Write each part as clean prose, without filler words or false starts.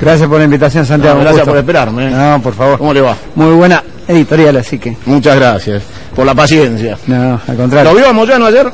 Gracias por la invitación, Santiago. No, gracias por esperarme. No, por favor. ¿Cómo le va? Muy buena editorial, así que... Muchas gracias por la paciencia. No, al contrario. ¿Lo vio a Moyano ayer?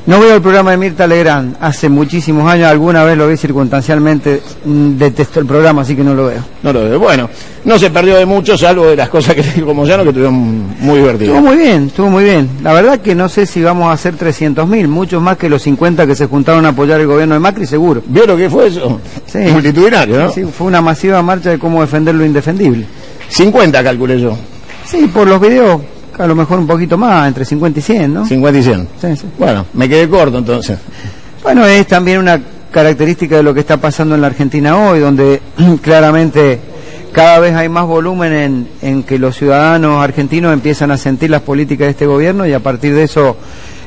No veo el programa de Mirta Legrand. Hace muchísimos años, alguna vez lo vi circunstancialmente. Detesto el programa, así que no lo veo. No lo veo. Bueno, no se perdió de mucho, salvo de las cosas que dijo Moyano, que estuvieron muy divertidas. Estuvo muy bien. La verdad que no sé si vamos a hacer 300.000, muchos más que los 50 que se juntaron a apoyar el gobierno de Macri, seguro. ¿Vio lo que fue eso? Sí. Multitudinario, ¿no? Sí, fue una masiva marcha de cómo defender lo indefendible. 50 calculé yo. Sí, por los videos, a lo mejor un poquito más, entre 50 y 100, ¿no? 50 y 100. Sí, sí. Bueno, me quedé corto entonces. Bueno, es también una característica de lo que está pasando en la Argentina hoy, donde claramente cada vez hay más volumen en que los ciudadanos argentinos empiezan a sentir las políticas de este gobierno y a partir de eso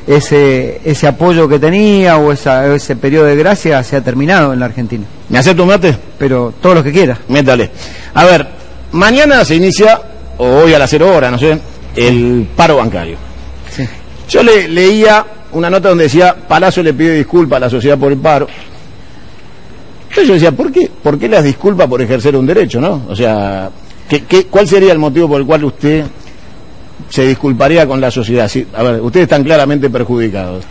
ese apoyo que tenía o ese periodo de gracia se ha terminado en la Argentina. ¿Me hace tu mate? Pero todo lo que quiera. Métale. A ver, mañana se inicia, o hoy a las 0 horas, no sé, el paro bancario. Sí. Yo leía una nota donde decía, Palazzo le pide disculpas a la sociedad por el paro. Entonces yo decía, ¿por qué las disculpas por ejercer un derecho, no? O sea, ¿cuál sería el motivo por el cual usted se disculparía con la sociedad? Sí, a ver, ustedes están claramente perjudicados.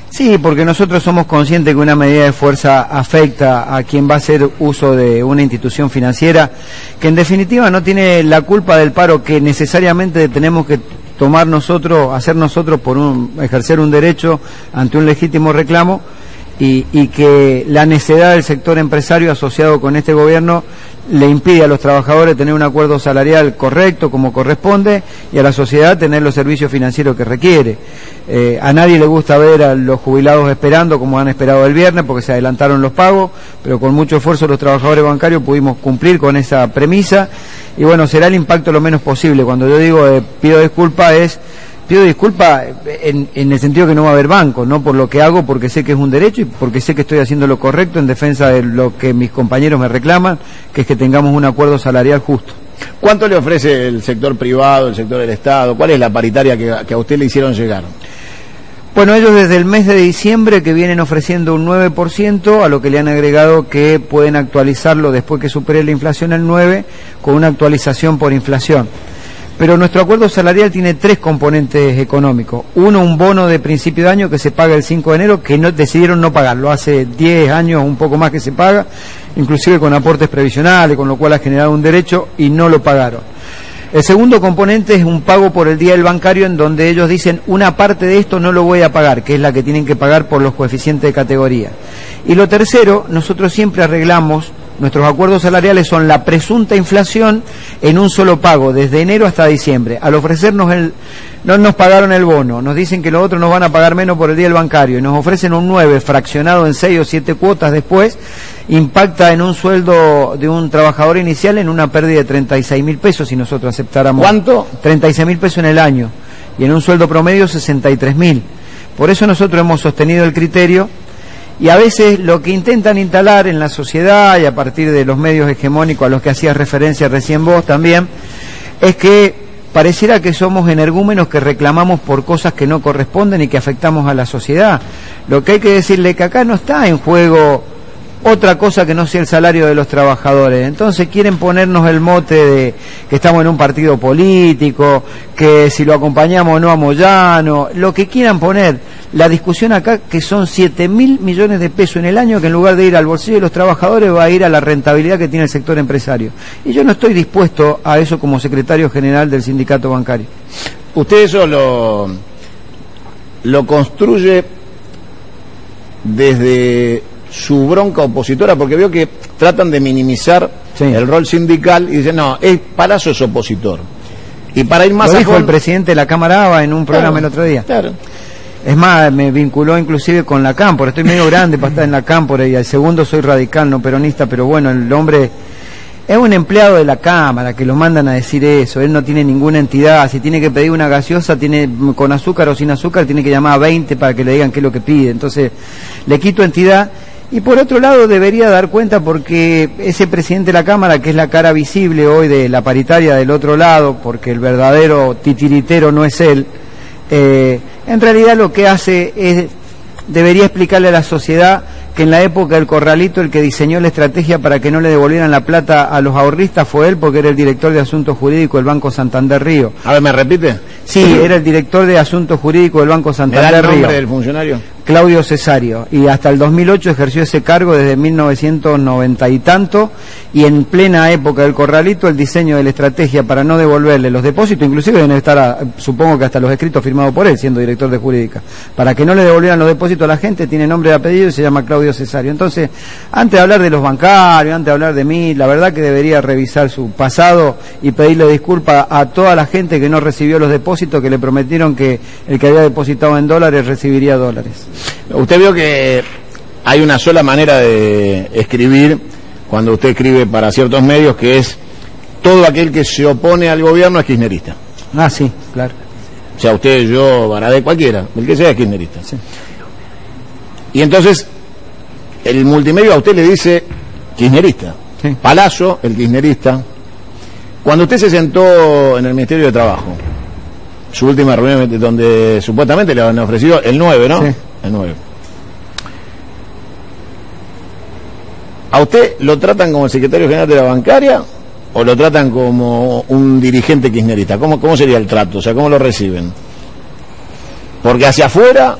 Sí, porque nosotros somos conscientes que una medida de fuerza afecta a quien va a hacer uso de una institución financiera que en definitiva no tiene la culpa del paro que necesariamente tenemos que tomar nosotros, hacer nosotros por ejercer un derecho ante un legítimo reclamo y que la necedad del sector empresario asociado con este gobierno le impide a los trabajadores tener un acuerdo salarial correcto como corresponde y a la sociedad tener los servicios financieros que requiere. A nadie le gusta ver a los jubilados esperando como han esperado el viernes porque se adelantaron los pagos, pero con mucho esfuerzo los trabajadores bancarios pudimos cumplir con esa premisa y bueno, será el impacto lo menos posible. Cuando yo digo pido disculpas pido disculpas en el sentido que no va a haber banco, no por lo que hago, porque sé que es un derecho y porque sé que estoy haciendo lo correcto en defensa de lo que mis compañeros me reclaman, que es que tengamos un acuerdo salarial justo. ¿Cuánto le ofrece el sector privado, el sector del Estado? ¿Cuál es la paritaria que a usted le hicieron llegar? Bueno, ellos desde el mes de diciembre que vienen ofreciendo un 9%, a lo que le han agregado que pueden actualizarlo después que supere la inflación el 9%, con una actualización por inflación. Pero nuestro acuerdo salarial tiene 3 componentes económicos. Uno, un bono de principio de año que se paga el 5 de enero, que decidieron no pagarlo. Hace 10 años, un poco más que se paga, inclusive con aportes previsionales, con lo cual ha generado un derecho y no lo pagaron. El segundo componente es un pago por el día del bancario, en donde ellos dicen una parte de esto no lo voy a pagar, que es la que tienen que pagar por los coeficientes de categoría. Y lo tercero, nosotros siempre arreglamos. Nuestros acuerdos salariales son la presunta inflación en un solo pago, desde enero hasta diciembre. Al ofrecernos no nos pagaron el bono, nos dicen que los otros nos van a pagar menos por el día del bancario, y nos ofrecen un 9 fraccionado en 6 o 7 cuotas después, impacta en un sueldo de un trabajador inicial en una pérdida de 36.000 pesos si nosotros aceptáramos. ¿Cuánto? 36.000 pesos en el año, y en un sueldo promedio 63.000. Por eso nosotros hemos sostenido el criterio. Y a veces lo que intentan instalar en la sociedad y a partir de los medios hegemónicos a los que hacías referencia recién vos también, es que pareciera que somos energúmenos que reclamamos por cosas que no corresponden y que afectamos a la sociedad. Lo que hay que decirle es que acá no está en juego otra cosa que no sea el salario de los trabajadores. Entonces quieren ponernos el mote de que estamos en un partido político, que si lo acompañamos o no a Moyano, lo que quieran poner. La discusión acá que son 7.000 millones de pesos en el año que en lugar de ir al bolsillo de los trabajadores va a ir a la rentabilidad que tiene el sector empresario. Y yo no estoy dispuesto a eso como secretario general del sindicato bancario. Usted eso lo construye desde su bronca opositora, porque veo que tratan de minimizar el rol sindical y dicen, no, Palazzo es opositor. Y para ir más lo dijo el presidente de la Cámara ABA en un programa el otro día. Claro. Es más, me vinculó inclusive con la Cámpora. Estoy medio grande para estar en la Cámpora y al segundo soy radical, no peronista, pero bueno, el hombre es un empleado de la Cámara que lo mandan a decir eso. Él no tiene ninguna entidad. Si tiene que pedir una gaseosa, tiene con azúcar o sin azúcar, tiene que llamar a 20 para que le digan qué es lo que pide. Entonces, le quito entidad. Y por otro lado debería dar cuenta porque ese presidente de la Cámara, que es la cara visible hoy de la paritaria del otro lado, porque el verdadero titiritero no es él, en realidad lo que hace es, debería explicarle a la sociedad que en la época del Corralito el que diseñó la estrategia para que no le devolvieran la plata a los ahorristas fue él, porque era el director de Asuntos Jurídicos del Banco Santander Río. A ver, ¿me repite? Sí, era el director de Asuntos Jurídicos del Banco Santander Río. ¿Me da el nombre del funcionario? Claudio Cesario, y hasta el 2008 ejerció ese cargo desde 1990 y tanto, y en plena época del Corralito el diseño de la estrategia para no devolverle los depósitos, inclusive deben estar, supongo que hasta los escritos firmados por él, siendo director de Jurídica, para que no le devolvieran los depósitos a la gente, tiene nombre y apellido y se llama Claudio Cesario. Entonces, antes de hablar de los bancarios, antes de hablar de mí, la verdad que debería revisar su pasado y pedirle disculpas a toda la gente que no recibió los depósitos, que le prometieron que el que había depositado en dólares recibiría dólares. Usted vio que hay una sola manera de escribir cuando usted escribe para ciertos medios, que es: todo aquel que se opone al gobierno es kirchnerista. Ah, sí, claro. O sea, usted, yo, Baradé, cualquiera, el que sea es kirchnerista. Sí. Y entonces, el multimedio a usted le dice kirchnerista. Sí. Palazzo, el kirchnerista. Cuando usted se sentó en el Ministerio de Trabajo, su última reunión donde supuestamente le habían ofrecido el 9, ¿no? Sí. El 9. ¿A usted lo tratan como el secretario general de la bancaria o lo tratan como un dirigente kirchnerista? ¿Cómo sería el trato? O sea, ¿cómo lo reciben? Porque hacia afuera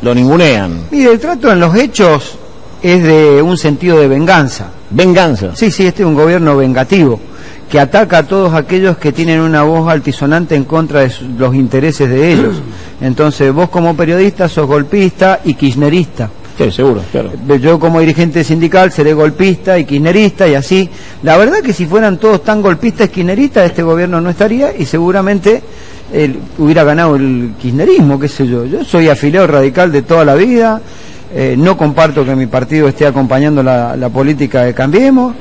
lo ningunean. Mire, el trato en los hechos es de un sentido de venganza. ¿Venganza? Sí, este es un gobierno vengativo, que ataca a todos aquellos que tienen una voz altisonante en contra de los intereses de ellos. Entonces, vos como periodista sos golpista y kirchnerista. Sí, seguro, claro. Yo como dirigente sindical seré golpista y kirchnerista y así. La verdad que si fueran todos tan golpistas y kirchneristas, este gobierno no estaría y seguramente hubiera ganado el kirchnerismo, qué sé yo. Yo soy afiliado radical de toda la vida, no comparto que mi partido esté acompañando la política de Cambiemos.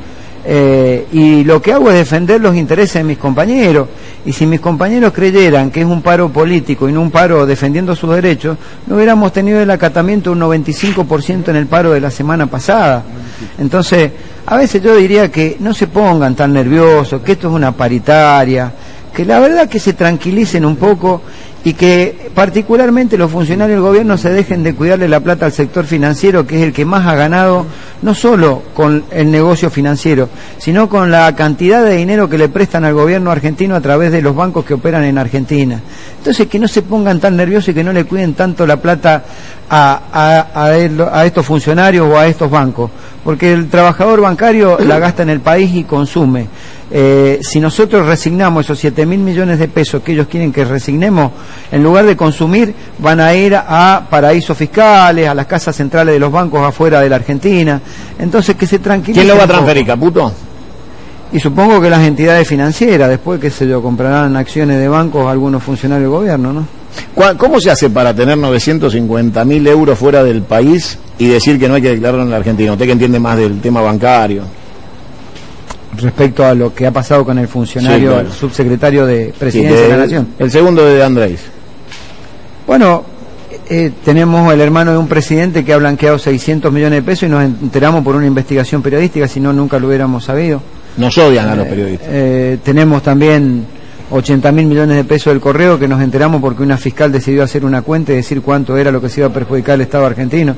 Y lo que hago es defender los intereses de mis compañeros, y si mis compañeros creyeran que es un paro político y no un paro defendiendo sus derechos, no hubiéramos tenido el acatamiento de un 95% en el paro de la semana pasada. Entonces, a veces yo diría que no se pongan tan nerviosos, que esto es una paritaria, que la verdad que se tranquilicen un poco y que particularmente los funcionarios del gobierno se dejen de cuidarle la plata al sector financiero, que es el que más ha ganado, no solo con el negocio financiero, sino con la cantidad de dinero que le prestan al gobierno argentino a través de los bancos que operan en Argentina. Entonces, que no se pongan tan nerviosos y que no le cuiden tanto la plata a estos funcionarios o a estos bancos, porque el trabajador bancario la gasta en el país y consume. Si nosotros resignamos esos 7.000 millones de pesos que ellos quieren que resignemos, en lugar de consumir, van a ir a paraísos fiscales, a las casas centrales de los bancos afuera de la Argentina. Entonces, que se tranquilicen. ¿Quién lo va a transferir, Caputo? Y supongo que las entidades financieras, después, qué sé yo, comprarán acciones de bancos a algunos funcionarios del gobierno, ¿no? ¿Cómo se hace para tener 950.000 euros fuera del país y decir que no hay que declararlo en la Argentina? Usted que entiende más del tema bancario. Respecto a lo que ha pasado con el funcionario, sí, claro, subsecretario de Presidencia de la Nación. El segundo de Andrés. Bueno, tenemos el hermano de un presidente que ha blanqueado 600 millones de pesos y nos enteramos por una investigación periodística, si no, nunca lo hubiéramos sabido. Nos odian a los periodistas. Tenemos también 80.000 millones de pesos del correo, que nos enteramos porque una fiscal decidió hacer una cuenta y decir cuánto era lo que se iba a perjudicar al Estado argentino.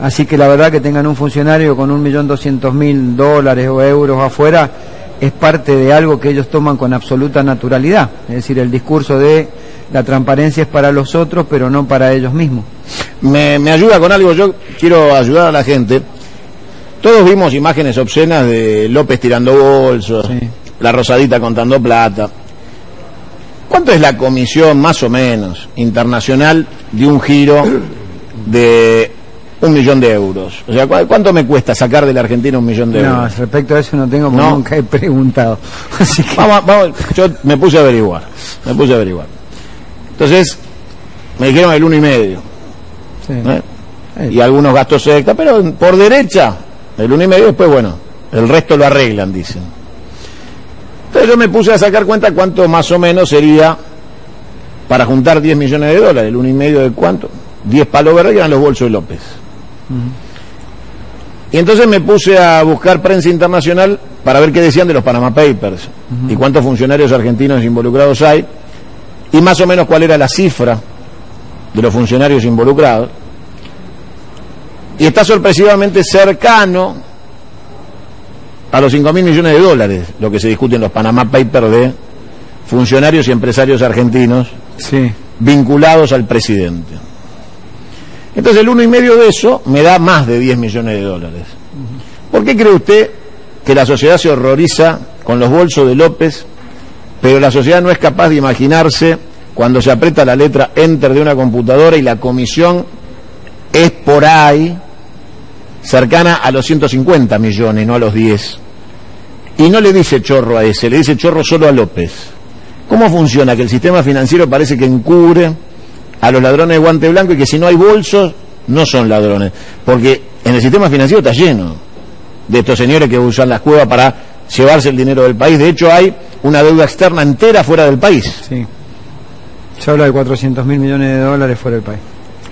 Así que la verdad que tengan un funcionario con $1.200.000 o euros afuera es parte de algo que ellos toman con absoluta naturalidad. Es decir, el discurso de la transparencia es para los otros, pero no para ellos mismos. Me ayuda con algo, yo quiero ayudar a la gente. Todos vimos imágenes obscenas de López tirando bolsos, sí, la Rosadita contando plata. ¿Cuánto es la comisión, más o menos, internacional de un giro de 1 millón de euros? O sea, ¿cuánto me cuesta sacar de la Argentina 1 millón de euros? No, respecto a eso no tengo, porque nunca he preguntado. Así que... Vamos, yo me puse a averiguar. Entonces, me dijeron el 1,5. Sí. Y algunos gastos extra, pero por derecha, el 1,5, después, bueno, el resto lo arreglan, dicen. Entonces yo me puse a sacar cuenta cuánto más o menos sería para juntar 10 millones de dólares, el 1,5 de cuánto, 10 palos verdes que eran los bolsos de López. Y entonces me puse a buscar prensa internacional para ver qué decían de los Panama Papers y cuántos funcionarios argentinos involucrados hay y más o menos cuál era la cifra de los funcionarios involucrados. y está sorpresivamente cercano a los 5.000 millones de dólares, lo que se discute en los Panama Papers de funcionarios y empresarios argentinos Sí. vinculados al presidente. Entonces el 1,5 de eso me da más de 10 millones de dólares. ¿Por qué cree usted que la sociedad se horroriza con los bolsos de López, pero la sociedad no es capaz de imaginarse cuando se aprieta la letra Enter de una computadora y la comisión es por ahí cercana a los 150 millones, no a los 10? Y no le dice chorro a ese, le dice chorro solo a López. ¿Cómo funciona? Que el sistema financiero parece que encubre a los ladrones de guante blanco y que si no hay bolsos, no son ladrones. Porque en el sistema financiero está lleno de estos señores que usan las cuevas para llevarse el dinero del país. De hecho, hay una deuda externa entera fuera del país. Sí. Se habla de 400.000 millones de dólares fuera del país.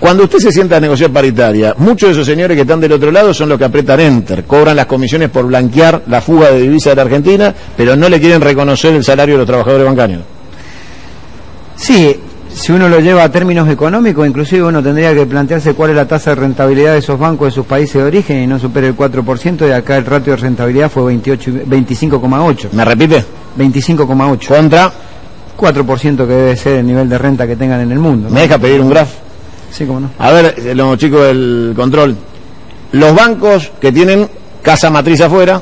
Cuando usted se sienta a negociar paritaria, muchos de esos señores que están del otro lado son los que apretan Enter, cobran las comisiones por blanquear la fuga de divisas de la Argentina, pero no le quieren reconocer el salario de los trabajadores bancarios. Sí, si uno lo lleva a términos económicos, inclusive uno tendría que plantearse cuál es la tasa de rentabilidad de esos bancos de sus países de origen y no supera el 4%, y acá el ratio de rentabilidad fue 25,8. ¿Me repite? 25,8. Contra. 4% que debe ser el nivel de renta que tengan en el mundo, ¿no? ¿Me deja pedir un graf? Sí, cómo no. A ver, los chicos del control. Los bancos que tienen casa matriz afuera,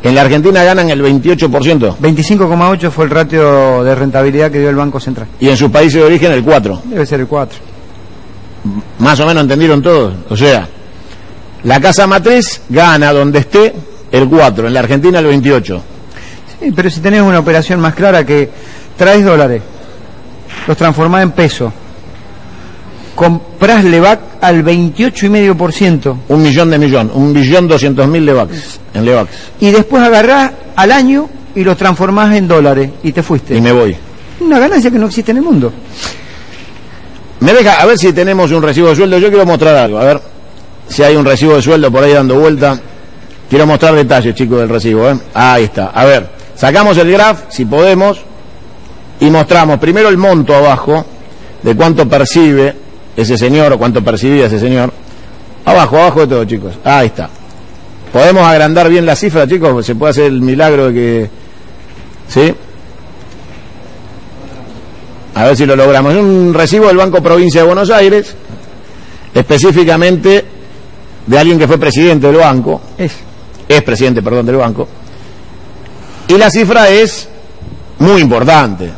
en la Argentina ganan el 28%. 25,8 fue el ratio de rentabilidad que dio el Banco Central. Y en sus países de origen el 4%. Debe ser el 4. Más o menos entendieron todos. O sea, la casa matriz gana donde esté el 4%, en la Argentina el 28%. Sí, pero si tenés una operación más clara que traes dólares, los transformás en pesos, comprás Levac al 28,5%. 1.200.000 Levacs, en Levacs. Y después agarrás al año y los transformás en dólares y te fuiste. Y me voy. Una ganancia que no existe en el mundo. Me deja, a ver si tenemos un recibo de sueldo. Yo quiero mostrar algo, a ver si hay un recibo de sueldo por ahí dando vuelta. Quiero mostrar detalles, chicos, del recibo, ¿eh? Ahí está. A ver, sacamos el graph, si podemos, y mostramos primero el monto abajo de cuánto percibe ese señor o cuánto percibía ese señor. Abajo de todo, chicos. Ahí está. ¿Podemos agrandar bien la cifra, chicos? ¿Se puede hacer el milagro de que... ¿Sí? A ver si lo logramos. Es un recibo del Banco Provincia de Buenos Aires, específicamente de alguien que fue presidente del banco. Es presidente, perdón, del banco. Y la cifra es muy importante.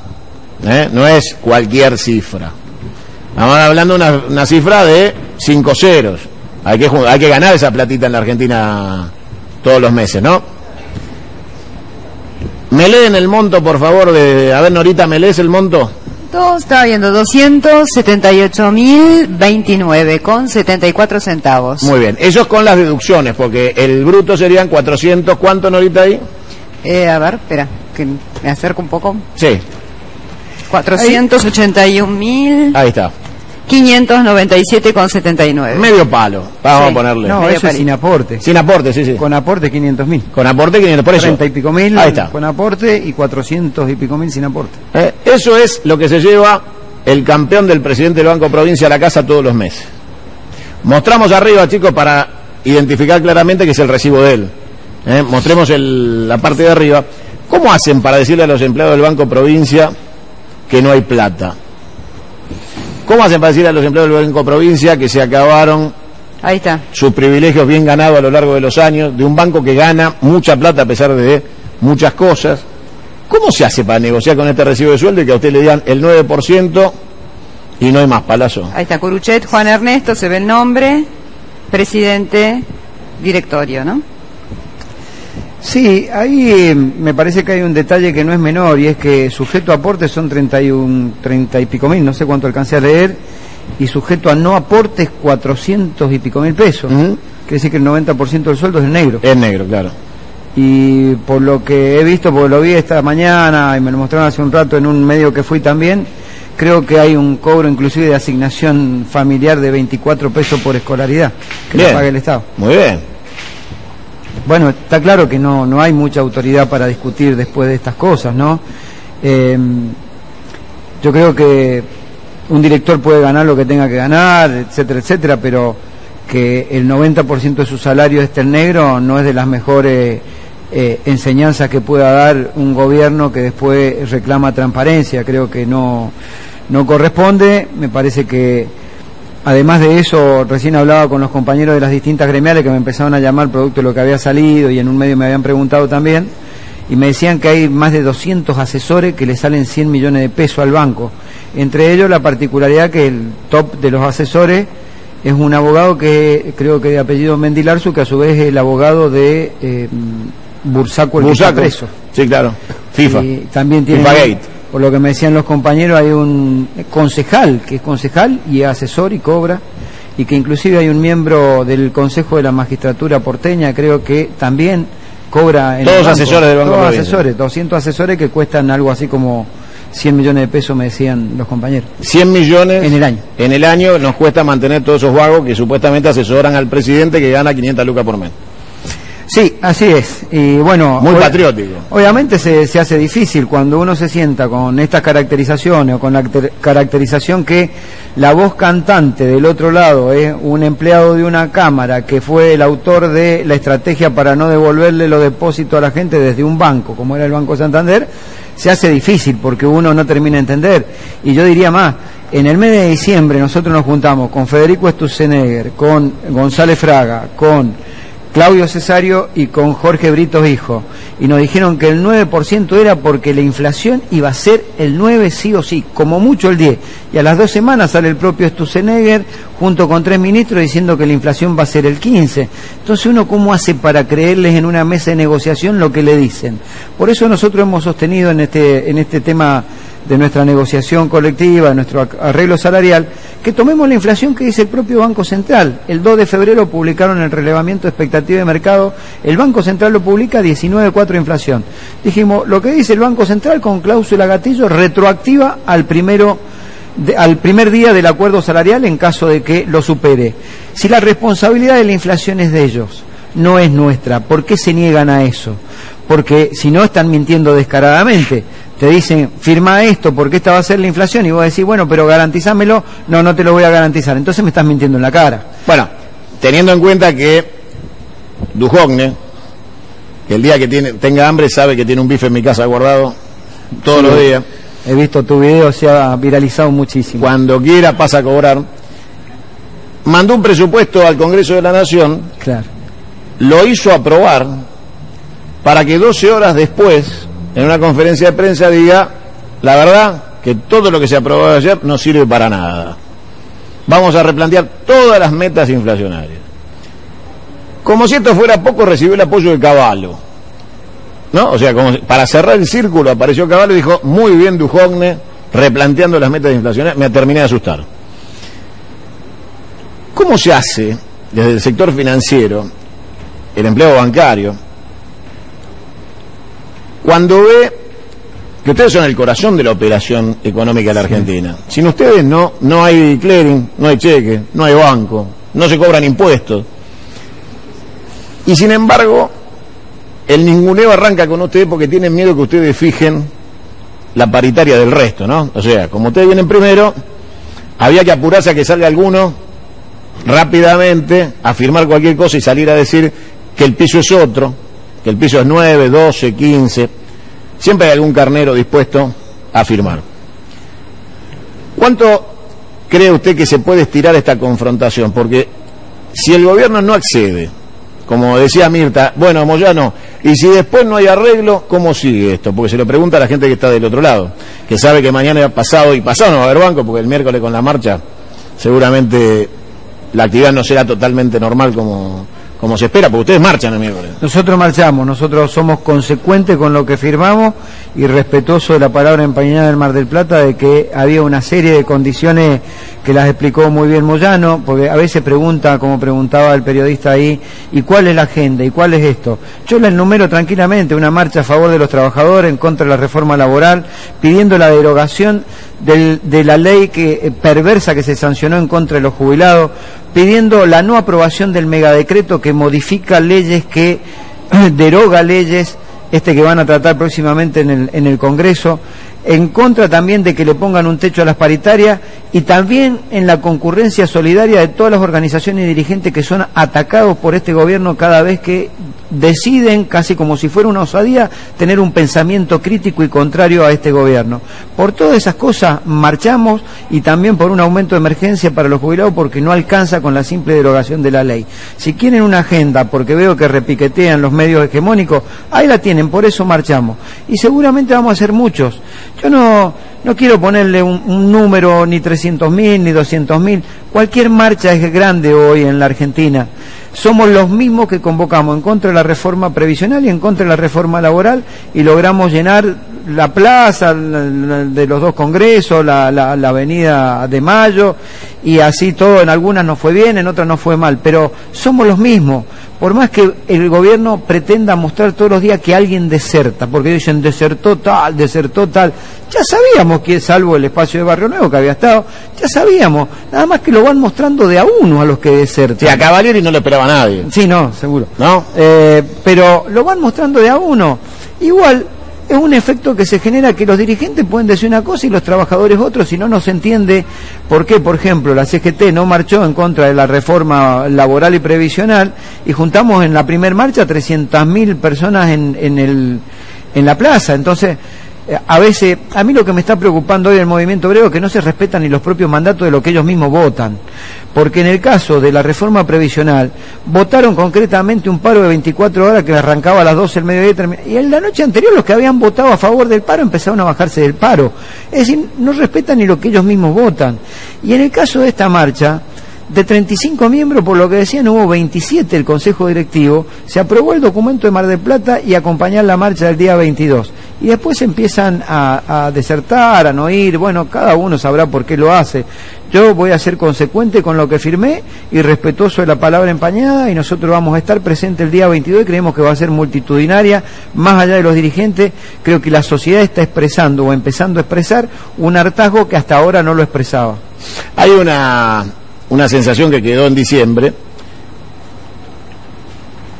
No es cualquier cifra. Estamos hablando de una cifra de 5 ceros. Hay que ganar esa platita en la Argentina todos los meses, ¿no? ¿Me leen el monto, por favor? A ver, Norita, ¿me lees el monto? Estaba viendo 278.029 con 74 centavos. Muy bien, eso es con las deducciones, porque el bruto serían 400. ¿Cuánto, Norita, ahí? A ver, espera, que me acerco un poco. Sí. 481.000. Ahí está. 597,79. Medio palo, vamos Sí. a ponerle. No, Medio eso es palito. sin aporte. Sin aporte, sí. Con aporte 500.000. Con aporte 500, por eso. 30 y pico mil Ahí está. con aporte y 400 y pico mil sin aporte. Eso es lo que se lleva el campeón del presidente del Banco Provincia a la casa todos los meses. Mostramos arriba, chicos, para identificar claramente que es el recibo de él. Mostremos la parte de arriba. ¿Cómo hacen para decirle a los empleados del Banco Provincia que no hay plata? ¿Cómo hacen para decirle a los empleados del Banco Provincia que se acabaron Ahí está. sus privilegios bien ganados a lo largo de los años, de un banco que gana mucha plata a pesar de muchas cosas? ¿Cómo se hace para negociar con este recibo de sueldo y que a usted le digan el 9% y no hay más, Palazzo? Ahí está, Curuchet, Juan Ernesto, se ve el nombre, presidente, directorio, ¿no? Sí, ahí me parece que hay un detalle que no es menor, y es que sujeto a aporte son 30 y pico mil, no sé cuánto alcancé a leer, y sujeto a no aportes 400 y pico mil pesos. Quiere decir que el 90% del sueldo es en negro. Es negro, claro. Y por lo que he visto, porque lo vi esta mañana y me lo mostraron hace un rato en un medio que fui también, creo que hay un cobro inclusive de asignación familiar de 24 pesos por escolaridad que Bien. lo paga el Estado. Muy bien. Bueno, está claro que no hay mucha autoridad para discutir después de estas cosas, ¿no? Yo creo que un director puede ganar lo que tenga que ganar, etcétera, etcétera, pero que el 90% de su salario esté en negro no es de las mejores enseñanzas que pueda dar un gobierno que después reclama transparencia. Creo que no corresponde. Me parece que, además de eso, recién hablaba con los compañeros de las distintas gremiales que me empezaron a llamar producto de lo que había salido, y en un medio me habían preguntado también, y me decían que hay más de 200 asesores que le salen 100 millones de pesos al banco. Entre ellos la particularidad que el top de los asesores es un abogado que creo que de apellido Mendilarzu, que a su vez es el abogado de Bursaco, el que está preso. Sí, claro. FIFA. Y también tiene, FIFA Gate. Por lo que me decían los compañeros, hay un concejal que es concejal y asesor y cobra, y que inclusive hay un miembro del Consejo de la Magistratura porteña, creo que también cobra en todos el banco. Asesores del Banco. Todos asesores, 200 asesores que cuestan algo así como 100 millones de pesos, me decían los compañeros. 100 millones en el año. En el año nos cuesta mantener todos esos vagos que supuestamente asesoran al presidente, que gana 500 lucas por mes. Sí, así es. Y bueno, muy patriótico. Obviamente se hace difícil cuando uno se sienta con estas caracterizaciones, o con la caracterización que la voz cantante del otro lado es un empleado de una cámara que fue el autor de la estrategia para no devolverle los depósitos a la gente desde un banco, como era el Banco Santander. Se hace difícil porque uno no termina de entender. Y yo diría más, en el mes de diciembre nosotros nos juntamos con Federico Sturzenegger, con González Fraga, con Claudio Cesario y con Jorge Britos hijo, y nos dijeron que el 9% era porque la inflación iba a ser el 9 sí o sí, como mucho el 10, y a las 2 semanas sale el propio Sturzenegger junto con 3 ministros diciendo que la inflación va a ser el 15. Entonces uno, ¿cómo hace para creerles en una mesa de negociación lo que le dicen? Por eso nosotros hemos sostenido en este tema de nuestra negociación colectiva, de nuestro arreglo salarial, que tomemos la inflación que dice el propio Banco Central. El 2 de febrero publicaron el relevamiento de expectativa de mercado, el Banco Central lo publica, 19,4 de inflación. Dijimos, lo que dice el Banco Central con cláusula gatillo retroactiva al primer día del acuerdo salarial en caso de que lo supere. Si la responsabilidad de la inflación es de ellos, no es nuestra, ¿por qué se niegan a eso? Porque si no, están mintiendo descaradamente. Te dicen, firma esto porque esta va a ser la inflación, y vos decís, bueno, pero garantizámelo. No te lo voy a garantizar. Entonces me estás mintiendo en la cara. Bueno, teniendo en cuenta que Duhovne, que el día que tenga hambre sabe que tiene un bife en mi casa guardado todos los días. He visto tu video, se ha viralizado muchísimo. Cuando quiera pasa a cobrar. Mandó un presupuesto al Congreso de la Nación. Claro. Lo hizo aprobar para que 12 horas después, en una conferencia de prensa, diga, la verdad, que todo lo que se aprobó ayer no sirve para nada. Vamos a replantear todas las metas inflacionarias. Como si esto fuera poco, recibió el apoyo de Cavallo, ¿no? O sea, como para cerrar el círculo, apareció Cavallo y dijo, muy bien Duhovne, replanteando las metas inflacionarias. Me terminé de asustar. ¿Cómo se hace desde el sector financiero, el empleo bancario, cuando ve que ustedes son el corazón de la operación económica de la Argentina? Sin ustedes no hay clearing, no hay cheque, no hay banco, no se cobran impuestos. Y sin embargo, el ninguneo arranca con ustedes porque tienen miedo que ustedes fijen la paritaria del resto, ¿no? O sea, como ustedes vienen primero, había que apurarse a que salga alguno rápidamente a firmar cualquier cosa y salir a decir que el piso es otro, que el piso es 9, 12, 15. Siempre hay algún carnero dispuesto a firmar. ¿Cuánto cree usted que se puede estirar esta confrontación? Porque si el gobierno no accede, como decía Mirta, bueno, Moyano, y si después no hay arreglo, ¿cómo sigue esto? Porque se lo pregunta a la gente que está del otro lado, que sabe que mañana pasado no va a haber banco, porque el miércoles con la marcha seguramente la actividad no será totalmente normal como se espera, porque ustedes marchan el miércoles. Nosotros marchamos, nosotros somos consecuentes con lo que firmamos y respetuosos de la palabra empeñada del Mar del Plata, de que había una serie de condiciones que las explicó muy bien Moyano, porque a veces pregunta, como preguntaba el periodista ahí, ¿y cuál es la agenda? ¿Y cuál es esto? Yo la enumero tranquilamente: una marcha a favor de los trabajadores, en contra de la reforma laboral, pidiendo la derogación de la ley perversa que se sancionó en contra de los jubilados, pidiendo la no aprobación del megadecreto que modifica leyes, que deroga leyes, que van a tratar próximamente en el Congreso, en contra también de que le pongan un techo a las paritarias y también en la concurrencia solidaria de todas las organizaciones y dirigentes que son atacados por este gobierno cada vez que deciden, casi como si fuera una osadía, tener un pensamiento crítico y contrario a este gobierno. Por todas esas cosas marchamos, y también por un aumento de emergencia para los jubilados, porque no alcanza con la simple derogación de la ley. Si quieren una agenda, porque veo que repiquetean los medios hegemónicos, ahí la tienen, por eso marchamos. Y seguramente vamos a ser muchos. Yo no quiero ponerle un número, ni 300.000, ni 200.000. Cualquier marcha es grande hoy en la Argentina. Somos los mismos que convocamos en contra de la reforma previsional y en contra de la reforma laboral, y logramos llenar la plaza de los dos congresos, la avenida de Mayo, y así todo. En algunas nos fue bien, en otras nos fue mal, pero somos los mismos. Por más que el gobierno pretenda mostrar todos los días que alguien deserta, porque dicen desertó tal, ya sabíamos que, salvo el espacio de Barrio Nuevo que había estado, ya sabíamos, nada más que lo van mostrando de a uno a los que desertan. Sí, a Cavalieri no le esperaba a nadie. Sí, no, seguro. ¿No? Pero lo van mostrando de a uno. Igual es un efecto que se genera, que los dirigentes pueden decir una cosa y los trabajadores otros, y no se entiende por qué. Por ejemplo, la CGT no marchó en contra de la reforma laboral y previsional, y juntamos en la primer marcha 300.000 personas en la plaza. Entonces, a veces, a mí lo que me está preocupando hoy del movimiento obrero es que no se respetan ni los propios mandatos de lo que ellos mismos votan. Porque en el caso de la reforma previsional, votaron concretamente un paro de 24 horas que arrancaba a las 12 del mediodía, y en la noche anterior los que habían votado a favor del paro empezaron a bajarse del paro. Es decir, no respetan ni lo que ellos mismos votan. Y en el caso de esta marcha, de 35 miembros, por lo que decían, hubo 27 el Consejo Directivo, se aprobó el documento de Mar del Plata y acompañar la marcha del día 22. Y después empiezan a desertar, a no ir, bueno, cada uno sabrá por qué lo hace. Yo voy a ser consecuente con lo que firmé y respetuoso de la palabra empañada, y nosotros vamos a estar presentes el día 22 y creemos que va a ser multitudinaria, más allá de los dirigentes. Creo que la sociedad está expresando o empezando a expresar un hartazgo que hasta ahora no lo expresaba. Hay una sensación que quedó en diciembre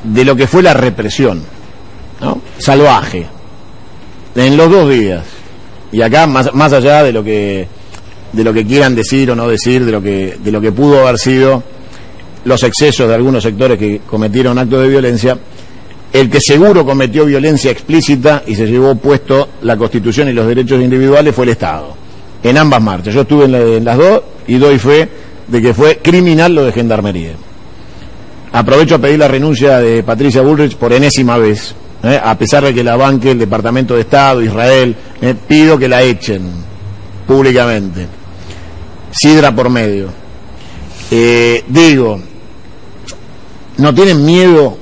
de lo que fue la represión, ¿no? Salvaje, en los 2 días. Y acá, más allá de lo que quieran decir o no decir, de lo que pudo haber sido los excesos de algunos sectores que cometieron actos de violencia, el que seguro cometió violencia explícita y se llevó puesto la Constitución y los derechos individuales fue el Estado, en ambas marchas. Yo estuve en las dos y doy fe de que fue criminal lo de Gendarmería. Aprovecho a pedir la renuncia de Patricia Bullrich por enésima vez, a pesar de que la banque el Departamento de Estado, Israel, pido que la echen públicamente. Sidra por medio. Digo, ¿no tienen miedo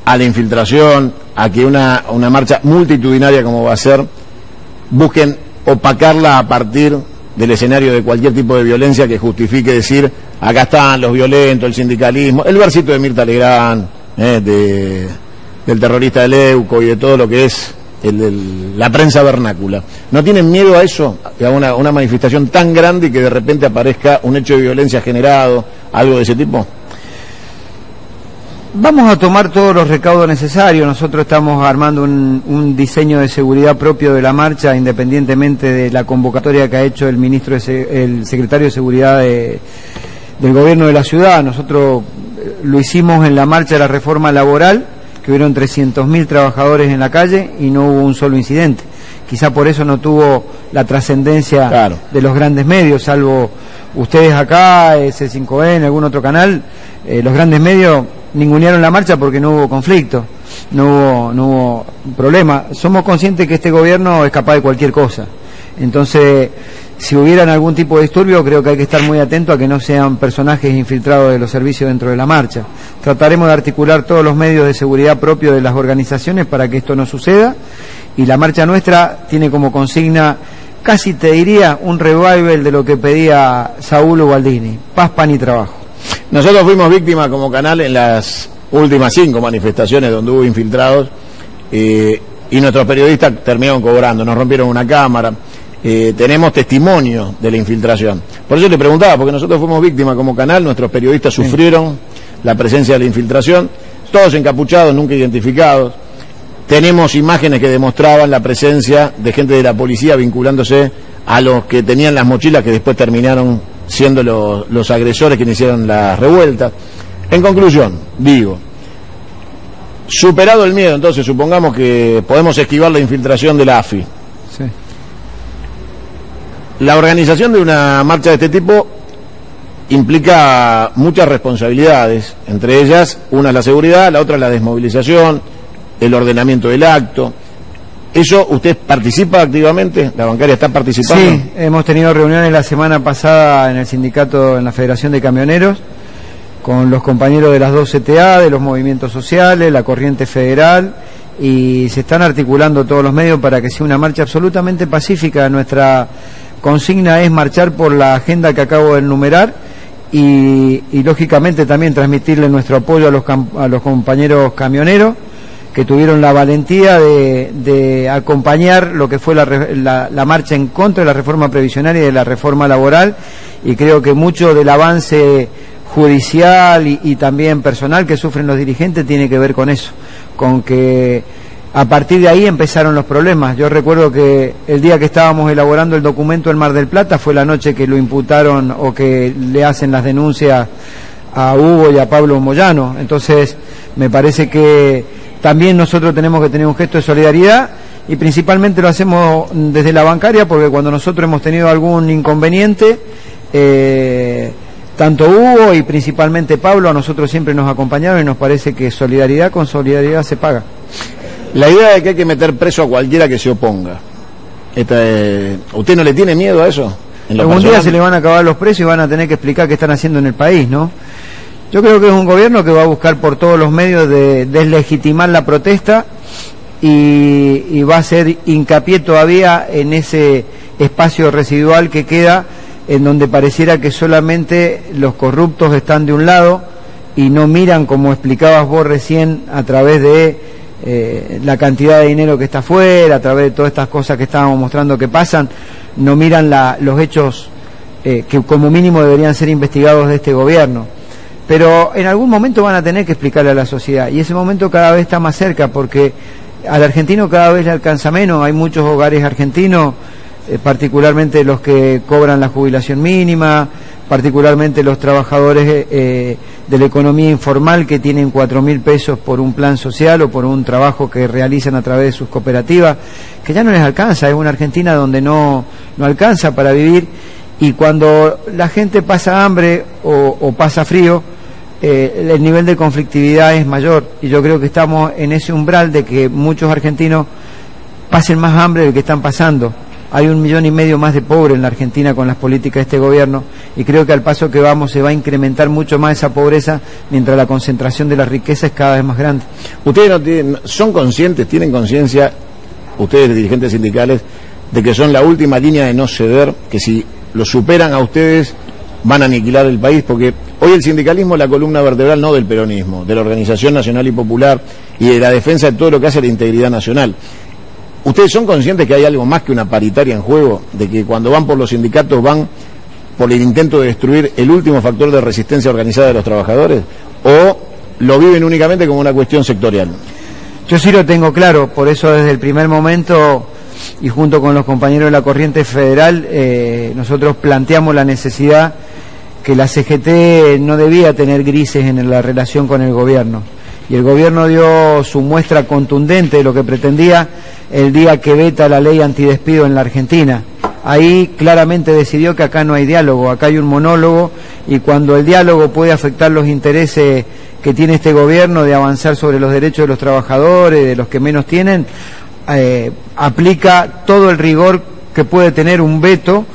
a la infiltración, a que una marcha multitudinaria como va a ser, busquen opacarla a partir del escenario de cualquier tipo de violencia que justifique decir, acá están los violentos, el sindicalismo, el versito de Mirta Legrand, del terrorista de Leuco y de todo lo que es la prensa vernácula? ¿No tienen miedo a eso, a una manifestación tan grande y que de repente aparezca un hecho de violencia generado, algo de ese tipo? Vamos a tomar todos los recaudos necesarios. Nosotros estamos armando un diseño de seguridad propio de la marcha, independientemente de la convocatoria que ha hecho el el secretario de Seguridad del Gobierno de la Ciudad. Nosotros lo hicimos en la marcha de la reforma laboral, que hubieron 300.000 trabajadores en la calle y no hubo un solo incidente. Quizá por eso no tuvo la trascendencia, claro, de los grandes medios, salvo ustedes acá, C5N, en algún otro canal. Los grandes medios ningunearon la marcha porque no hubo conflicto, no hubo problema. Somos conscientes que este gobierno es capaz de cualquier cosa. Entonces, si hubieran algún tipo de disturbio, creo que hay que estar muy atento a que no sean personajes infiltrados de los servicios dentro de la marcha. Trataremos de articular todos los medios de seguridad propios de las organizaciones para que esto no suceda, y la marcha nuestra tiene como consigna, casi te diría, un revival de lo que pedía Saúl Ubaldini: paz, pan y trabajo. Nosotros fuimos víctimas como canal en las últimas 5 manifestaciones donde hubo infiltrados, y nuestros periodistas terminaron cobrando, nos rompieron una cámara. Tenemos testimonio de la infiltración. Por eso le preguntaba, porque nosotros fuimos víctimas como canal, nuestros periodistas sufrieron la presencia de la infiltración, todos encapuchados, nunca identificados. tenemos imágenes que demostraban la presencia de gente de la policía vinculándose a los que tenían las mochilas que después terminaron siendo los agresores que iniciaron las revueltas. En conclusión, digo, superado el miedo, entonces supongamos que podemos esquivar la infiltración de la AFI. Sí. La organización de una marcha de este tipo implica muchas responsabilidades, entre ellas una es la seguridad, la otra es la desmovilización, el ordenamiento del acto. ¿Eso usted participa activamente? ¿La bancaria está participando? Sí, hemos tenido reuniones la semana pasada en el sindicato, en la Federación de Camioneros, con los compañeros de las dos CTA, de los movimientos sociales, la Corriente Federal, y se están articulando todos los medios para que sea una marcha absolutamente pacífica. Nuestra consigna es marchar por la agenda que acabo de enumerar y lógicamente también transmitirle nuestro apoyo a los compañeros camioneros que tuvieron la valentía de acompañar lo que fue la marcha en contra de la reforma previsional y de la reforma laboral, y creo que mucho del avance judicial y también personal que sufren los dirigentes tiene que ver con eso, con que a partir de ahí empezaron los problemas. Yo recuerdo que el día que estábamos elaborando el documento en Mar del Plata fue la noche que lo imputaron o que le hacen las denuncias a Hugo y a Pablo Moyano. Entonces me parece que también nosotros tenemos que tener un gesto de solidaridad, y principalmente lo hacemos desde la bancaria, porque cuando nosotros hemos tenido algún inconveniente, tanto Hugo y principalmente Pablo a nosotros siempre nos acompañaron, y nos parece que solidaridad con solidaridad se paga. La idea de que hay que meter preso a cualquiera que se oponga, ¿usted no le tiene miedo a eso? Algún día se le van a acabar los precios y van a tener que explicar qué están haciendo en el país, ¿no? Yo creo que es un gobierno que va a buscar por todos los medios de deslegitimar la protesta y va a hacer hincapié todavía en ese espacio residual que queda, en donde pareciera que solamente los corruptos están de un lado y no miran, como explicabas vos recién, a través de la cantidad de dinero que está afuera, a través de todas estas cosas que estábamos mostrando que pasan, no miran los hechos que como mínimo deberían ser investigados de este gobierno. Pero en algún momento van a tener que explicarle a la sociedad, y ese momento cada vez está más cerca, porque al argentino cada vez le alcanza menos. Hay muchos hogares argentinos, particularmente los que cobran la jubilación mínima, particularmente los trabajadores de la economía informal que tienen 4.000 pesos por un plan social o por un trabajo que realizan a través de sus cooperativas, que ya no les alcanza. Es una Argentina donde no alcanza para vivir, y cuando la gente pasa hambre o pasa frío, el nivel de conflictividad es mayor, y yo creo que estamos en ese umbral de que muchos argentinos pasen más hambre del que están pasando. Hay 1,5 millones más de pobres en la Argentina con las políticas de este gobierno, y creo que al paso que vamos se va a incrementar mucho más esa pobreza, mientras la concentración de la riqueza es cada vez más grande. ¿Ustedes son conscientes, tienen conciencia, ustedes dirigentes sindicales, de que son la última línea de no ceder, que si lo superan a ustedes van a aniquilar el país? Porque hoy el sindicalismo es la columna vertebral no del peronismo, de la Organización Nacional y Popular y de la defensa de todo lo que hace la integridad nacional. ¿Ustedes son conscientes que hay algo más que una paritaria en juego? De que cuando van por los sindicatos van por el intento de destruir el último factor de resistencia organizada de los trabajadores, ¿o lo viven únicamente como una cuestión sectorial? Yo sí lo tengo claro, por eso desde el primer momento, y junto con los compañeros de la Corriente Federal, nosotros planteamos la necesidad que la CGT no debía tener grises en la relación con el gobierno, y el gobierno dio su muestra contundente de lo que pretendía el día que veta la ley antidespido en la Argentina. Ahí claramente decidió que acá no hay diálogo, acá hay un monólogo, y cuando el diálogo puede afectar los intereses que tiene este gobierno de avanzar sobre los derechos de los trabajadores, de los que menos tienen, aplica todo el rigor que puede tener un veto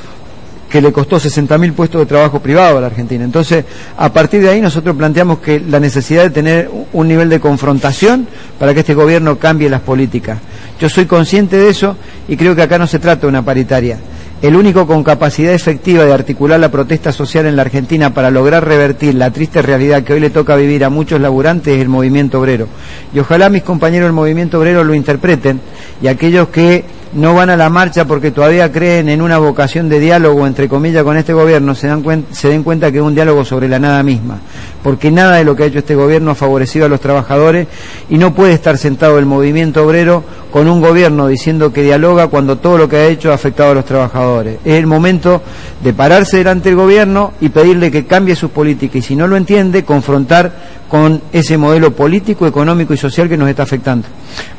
que le costó 60.000 puestos de trabajo privado a la Argentina. Entonces, a partir de ahí nosotros planteamos que la necesidad de tener un nivel de confrontación para que este gobierno cambie las políticas. Yo soy consciente de eso, y creo que acá no se trata de una paritaria. El único con capacidad efectiva de articular la protesta social en la Argentina para lograr revertir la triste realidad que hoy le toca vivir a muchos laburantes es el movimiento obrero. Y ojalá mis compañeros del movimiento obrero lo interpreten, y aquellos que no van a la marcha porque todavía creen en una vocación de diálogo, entre comillas, con este gobierno, se den cuenta que es un diálogo sobre la nada misma, porque nada de lo que ha hecho este gobierno ha favorecido a los trabajadores, y no puede estar sentado el movimiento obrero con un gobierno diciendo que dialoga cuando todo lo que ha hecho ha afectado a los trabajadores. Es el momento de pararse delante del gobierno y pedirle que cambie sus políticas, y si no lo entiende, confrontar con ese modelo político, económico y social que nos está afectando.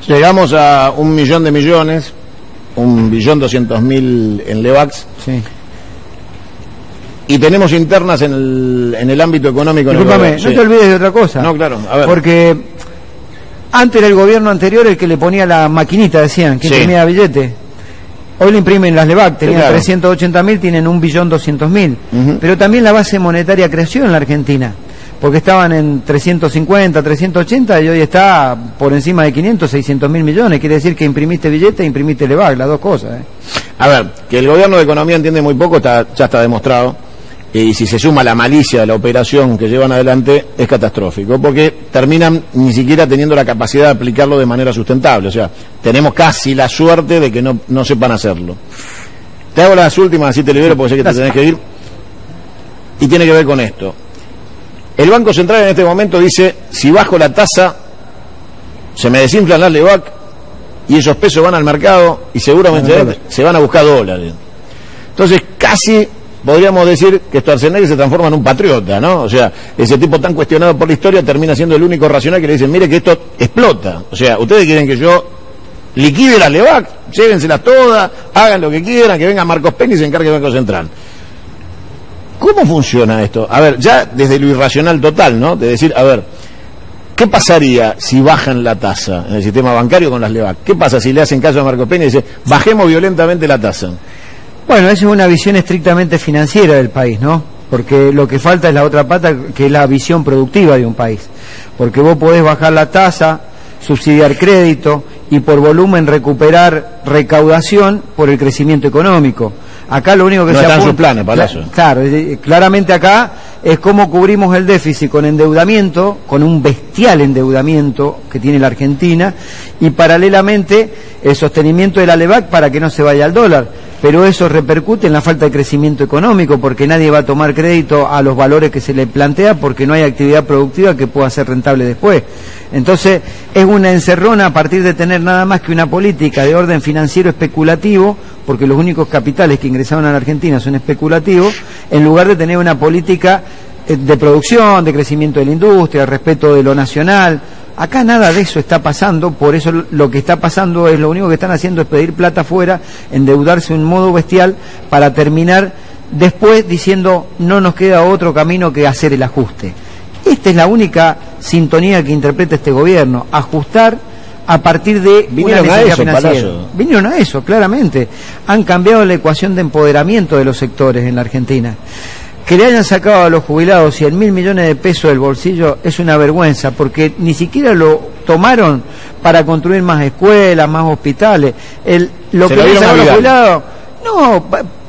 Llegamos a 1 millón de millones, 1.200.000 en LEVAX. Sí. Y tenemos internas en el ámbito económico. Discúlpame, no te olvides de otra cosa. No, claro, a ver. Porque antes era el gobierno anterior el que le ponía la maquinita, decían, que imprimía billete. Hoy le imprimen las LEVAC, tenían 380.000, tienen 1.200.000. Pero también la base monetaria creció en la Argentina, porque estaban en 350, 380 y hoy está por encima de 500, 600.000 millones. Quiere decir que imprimiste billete e imprimiste LEVAC, las dos cosas. A ver, que el gobierno de economía entiende muy poco, ya está demostrado. Y si se suma la malicia de la operación que llevan adelante, es catastrófico, porque terminan ni siquiera teniendo la capacidad de aplicarlo de manera sustentable. O sea, tenemos casi la suerte de que no sepan hacerlo. Te hago las últimas, así te libero, porque sé que te tenés que ir. Y tiene que ver con esto. El Banco Central en este momento dice, si bajo la tasa, se me desinflan las LEVAC, y esos pesos van al mercado, y seguramente se van a buscar dólares. Entonces, casi podríamos decir que Schwarzenegger se transforma en un patriota, ¿no? O sea, ese tipo tan cuestionado por la historia termina siendo el único racional que le dicen, mire que esto explota. O sea, ustedes quieren que yo liquide las LEVAC, llévenselas todas, hagan lo que quieran, que venga Marcos Peña y se encargue del Banco Central. ¿Cómo funciona esto? A ver, ya desde lo irracional total, ¿no? De decir, a ver, ¿qué pasaría si bajan la tasa en el sistema bancario con las LEVAC? ¿Qué pasa si le hacen caso a Marcos Peña y dice, bajemos violentamente la tasa? Bueno, esa es una visión estrictamente financiera del país, ¿no? Porque lo que falta es la otra pata, que es la visión productiva de un país. Porque vos podés bajar la tasa, subsidiar crédito y por volumen recuperar recaudación por el crecimiento económico. Acá lo único que no se están sus planes para eso. Claro, claramente acá es cómo cubrimos el déficit con endeudamiento, con un bestial endeudamiento que tiene la Argentina, y paralelamente el sostenimiento de la LEVAC para que no se vaya al dólar. Pero eso repercute en la falta de crecimiento económico, porque nadie va a tomar crédito a los valores que se le plantea, porque no hay actividad productiva que pueda ser rentable después. Entonces, es una encerrona a partir de tener nada más que una política de orden financiero especulativo, porque los únicos capitales que ingresaron a la Argentina son especulativos, en lugar de tener una política de producción, de crecimiento de la industria, respeto de lo nacional. Acá nada de eso está pasando, por eso lo que está pasando es, lo único que están haciendo es pedir plata afuera, endeudarse de un modo bestial para terminar después diciendo no nos queda otro camino que hacer el ajuste. Esta es la única sintonía que interpreta este gobierno, ajustar a partir de una necesidad financiera. Vinieron a eso, claramente. Han cambiado la ecuación de empoderamiento de los sectores en la Argentina. Que le hayan sacado a los jubilados 100.000 millones de pesos del bolsillo es una vergüenza, porque ni siquiera lo tomaron para construir más escuelas, más hospitales. Lo que le sacaron a los jubilados, no,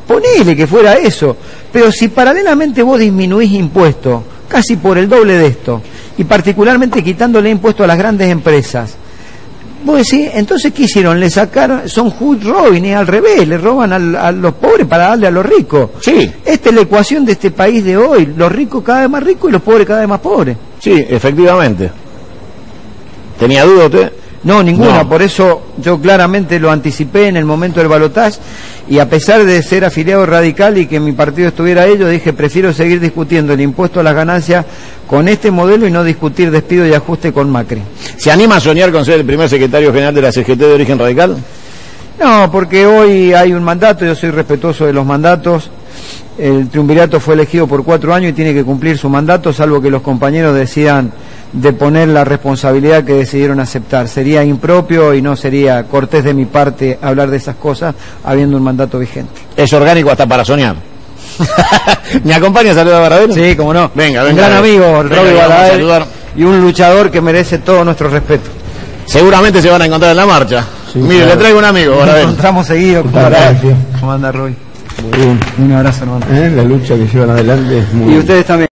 ponele que fuera eso. Pero si paralelamente vos disminuís impuestos, casi por el doble de esto, y particularmente quitándole impuestos a las grandes empresas, vos decís, entonces ¿qué hicieron? Le sacaron, son Hood Robin, es al revés, le roban a los pobres para darle a los ricos. Sí. Esta es la ecuación de este país de hoy, los ricos cada vez más ricos y los pobres cada vez más pobres. Sí, efectivamente. ¿Tenía duda usted? No, ninguna, no. Por eso yo claramente lo anticipé en el momento del balotaje, y a pesar de ser afiliado radical y que mi partido estuviera ahí, yo dije, prefiero seguir discutiendo el impuesto a las ganancias con este modelo y no discutir despido y ajuste con Macri. ¿Se anima a soñar con ser el primer secretario general de la CGT de origen radical? No, porque hoy hay un mandato, yo soy respetuoso de los mandatos. El triunvirato fue elegido por 4 años y tiene que cumplir su mandato, salvo que los compañeros decidan de poner la responsabilidad que decidieron aceptar. Sería impropio y no sería cortés de mi parte hablar de esas cosas habiendo un mandato vigente. Es orgánico hasta para soñar. ¿Me acompaña a saludar a Baradero? Sí, cómo no. Venga, un gran amigo, el Roby Baradero, y un luchador que merece todo nuestro respeto. Seguramente se van a encontrar en la marcha. Sí, mire, claro. Le traigo un amigo, Baradero. Nos encontramos seguido. Gracias. ¿Cómo anda, Roy? Muy bien. Un abrazo, hermano. La lucha que llevan adelante es muy... Y ustedes también.